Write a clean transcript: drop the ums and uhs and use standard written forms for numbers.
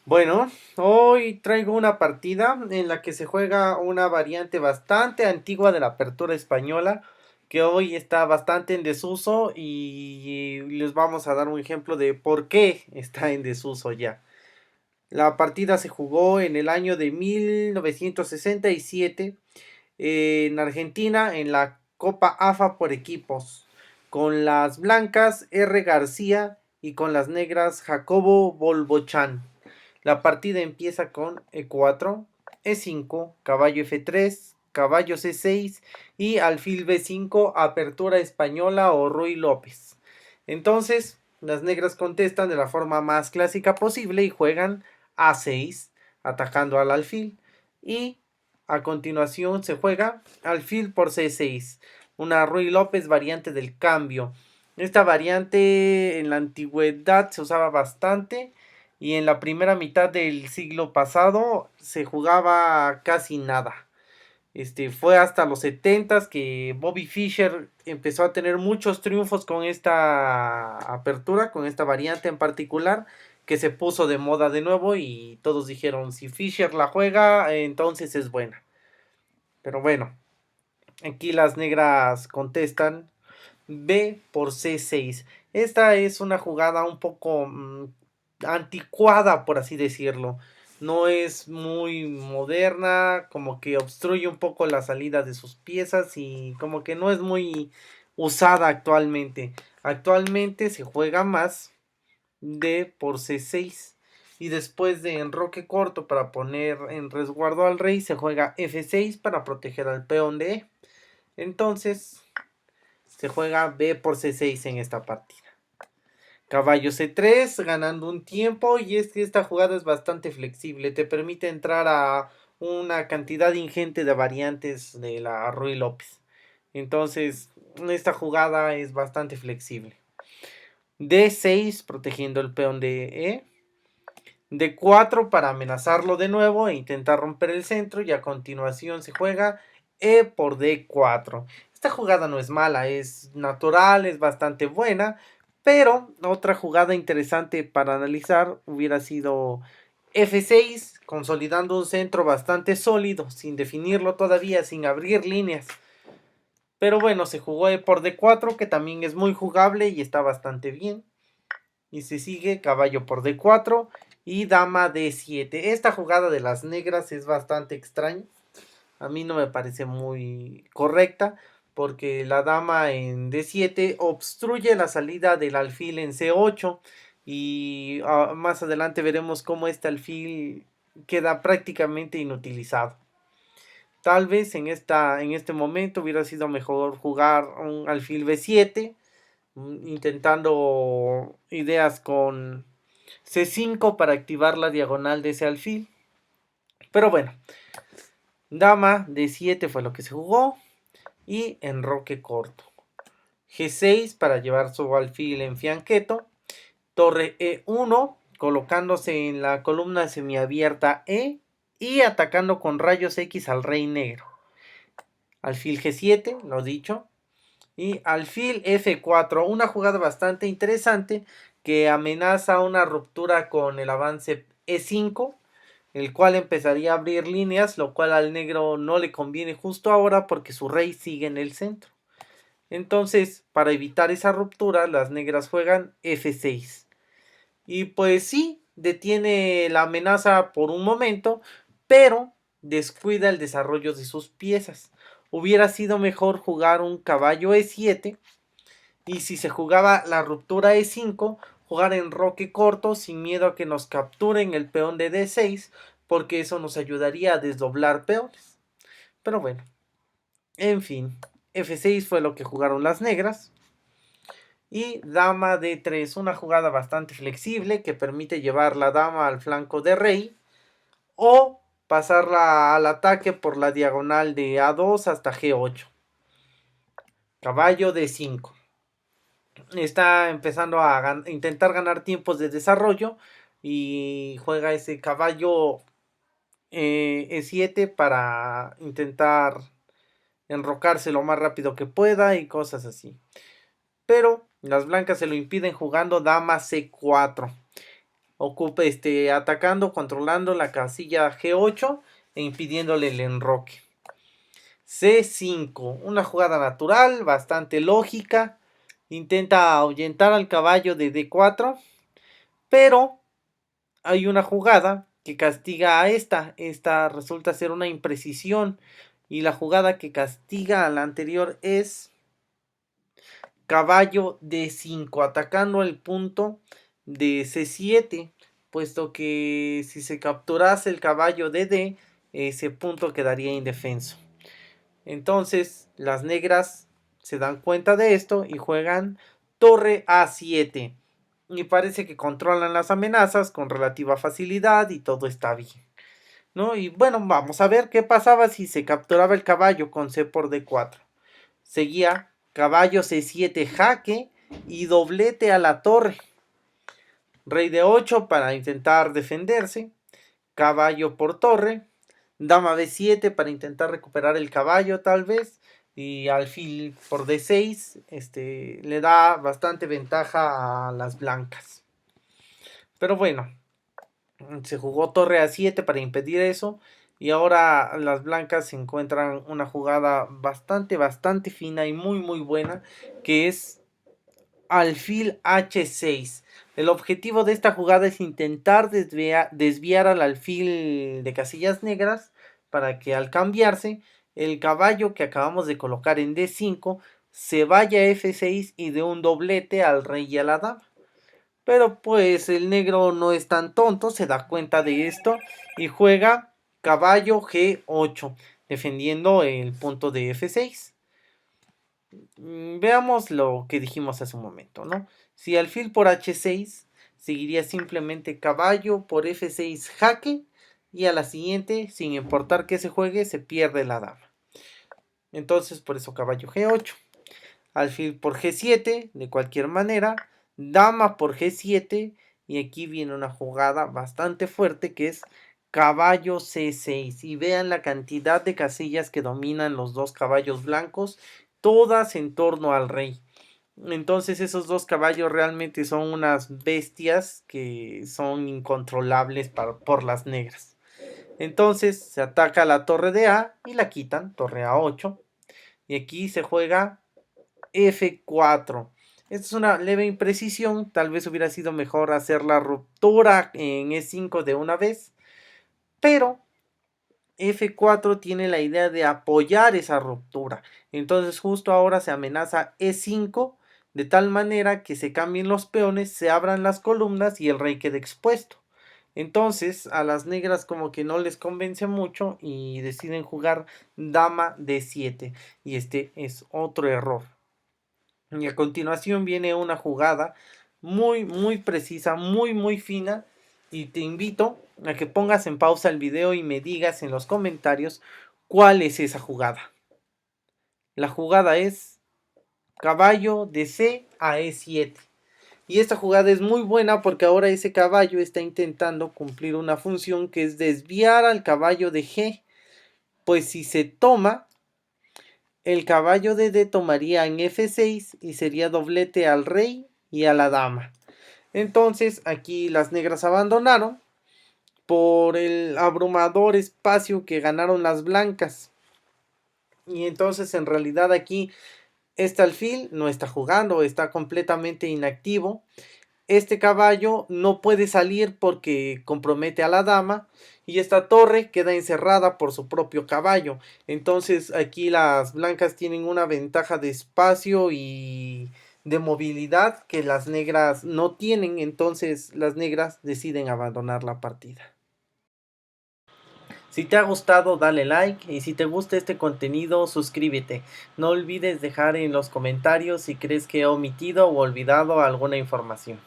Bueno, hoy traigo una partida en la que se juega una variante bastante antigua de la apertura española, que hoy está bastante en desuso y les vamos a dar un ejemplo de por qué está en desuso ya. La partida se jugó en el año de 1967 en Argentina en la Copa AFA por equipos, con las blancas R. García y con las negras Jacobo Bolbochan. La partida empieza con E4, E5, caballo F3, caballo C6 y alfil B5, apertura española o Ruy López. Entonces, las negras contestan de la forma más clásica posible y juegan A6, atacando al alfil. Y a continuación se juega alfil por C6, una Ruy López variante del cambio. Esta variante en la antigüedad se usaba bastante y en la primera mitad del siglo pasado se jugaba casi nada. Fue hasta los 70 que Bobby Fischer empezó a tener muchos triunfos con esta apertura, con esta variante en particular, que se puso de moda de nuevo y todos dijeron, si Fischer la juega, entonces es buena. Pero bueno, aquí las negras contestan B por C6. Esta es una jugada un poco anticuada, por así decirlo. No es muy moderna, como que obstruye un poco la salida de sus piezas y como que no es muy usada actualmente. Actualmente se juega más D por C6 y después de enroque corto para poner en resguardo al rey se juega F6 para proteger al peón de E. Entonces se juega B por C6 en esta partida. Caballo C3 ganando un tiempo y es que esta jugada es bastante flexible, te permite entrar a una cantidad ingente de variantes de la Ruy López. Entonces, esta jugada es bastante flexible. D6 protegiendo el peón de E. D4 para amenazarlo de nuevo e intentar romper el centro y a continuación se juega E por D4. Esta jugada no es mala, es natural, es bastante buena, pero otra jugada interesante para analizar hubiera sido F6, consolidando un centro bastante sólido, sin definirlo todavía, sin abrir líneas. Pero bueno, se jugó E por D4, que también es muy jugable y está bastante bien. Y se sigue caballo por D4 y dama D7. Esta jugada de las negras es bastante extraña. A mí no me parece muy correcta porque la dama en D7 obstruye la salida del alfil en C8 y más adelante veremos cómo este alfil queda prácticamente inutilizado. Tal vez en este momento hubiera sido mejor jugar un alfil B7 intentando ideas con C5 para activar la diagonal de ese alfil. Pero bueno, dama D7 fue lo que se jugó y enroque corto. G6 para llevar su alfil en fianqueto. Torre E1 colocándose en la columna semiabierta E y atacando con rayos X al rey negro. Alfil G7, lo dicho. Y alfil F4, una jugada bastante interesante que amenaza una ruptura con el avance E5, el cual empezaría a abrir líneas, lo cual al negro no le conviene justo ahora porque su rey sigue en el centro. Entonces, para evitar esa ruptura, las negras juegan F6. Y pues sí, detiene la amenaza por un momento, pero descuida el desarrollo de sus piezas. Hubiera sido mejor jugar un caballo E7 y si se jugaba la ruptura E5, jugar en roque corto sin miedo a que nos capturen el peón de D6, porque eso nos ayudaría a desdoblar peones. Pero bueno, en fin, F6 fue lo que jugaron las negras. Y dama D3, una jugada bastante flexible que permite llevar la dama al flanco de rey o pasarla al ataque por la diagonal de A2 hasta G8. Caballo D5. Está empezando a intentar ganar tiempos de desarrollo y juega ese caballo E7 para intentar enrocarse lo más rápido que pueda y cosas así. Pero las blancas se lo impiden jugando dama C4. atacando, controlando la casilla G8 e impidiéndole el enroque. C5, una jugada natural, bastante lógica. Intenta ahuyentar al caballo de D4, pero hay una jugada que castiga a esta. Esta resulta ser una imprecisión. Y la jugada que castiga a la anterior es caballo D5, atacando el punto de C7, puesto que si se capturase el caballo de D, ese punto quedaría indefenso. Entonces las negras se dan cuenta de esto y juegan torre A7. Y parece que controlan las amenazas con relativa facilidad y todo está bien, ¿no? Y bueno, vamos a ver qué pasaba si se capturaba el caballo con C por D4. Seguía caballo C7 jaque y doblete a la torre. Rey D8 para intentar defenderse. Caballo por torre. Dama B7 para intentar recuperar el caballo tal vez. Y alfil por D6 le da bastante ventaja a las blancas. Pero bueno, se jugó torre A7 para impedir eso. Y ahora las blancas se encuentran una jugada bastante fina y muy buena, que es alfil H6. El objetivo de esta jugada es intentar desviar al alfil de casillas negras para que al cambiarse el caballo que acabamos de colocar en D5 se vaya a F6 y dé un doblete al rey y a la dama. Pero pues el negro no es tan tonto, se da cuenta de esto y juega caballo G8 defendiendo el punto de F6. Veamos lo que dijimos hace un momento, ¿no? Si alfil por H6, seguiría simplemente caballo por F6 jaque y a la siguiente, sin importar que se juegue, se pierde la dama. Entonces por eso caballo G8. Alfil por G7, de cualquier manera, dama por G7 y aquí viene una jugada bastante fuerte que es caballo C6 y vean la cantidad de casillas que dominan los dos caballos blancos, todas en torno al rey. Entonces esos dos caballos realmente son unas bestias que son incontrolables por las negras. Entonces se ataca la torre de A y la quitan, torre A8. Y aquí se juega F4. Esta es una leve imprecisión, tal vez hubiera sido mejor hacer la ruptura en E5 de una vez, pero F4 tiene la idea de apoyar esa ruptura. Entonces justo ahora se amenaza E5 de tal manera que se cambien los peones, se abran las columnas y el rey quede expuesto. Entonces a las negras como que no les convence mucho y deciden jugar dama D7 y este es otro error. Y a continuación viene una jugada muy precisa, muy fina. Y te invito a que pongas en pausa el video y me digas en los comentarios cuál es esa jugada. La jugada es caballo de C a E7. Y esta jugada es muy buena porque ahora ese caballo está intentando cumplir una función que es desviar al caballo de G. Pues si se toma, el caballo de D tomaría en F6 y sería doblete al rey y a la dama. Entonces aquí las negras abandonaron por el abrumador espacio que ganaron las blancas. Y entonces en realidad aquí este alfil no está jugando, está completamente inactivo. Este caballo no puede salir porque compromete a la dama y esta torre queda encerrada por su propio caballo. Entonces aquí las blancas tienen una ventaja de espacio y de movilidad que las negras no tienen. Entonces las negras deciden abandonar la partida. Si te ha gustado dale like y si te gusta este contenido suscríbete. No olvides dejar en los comentarios si crees que he omitido o olvidado alguna información.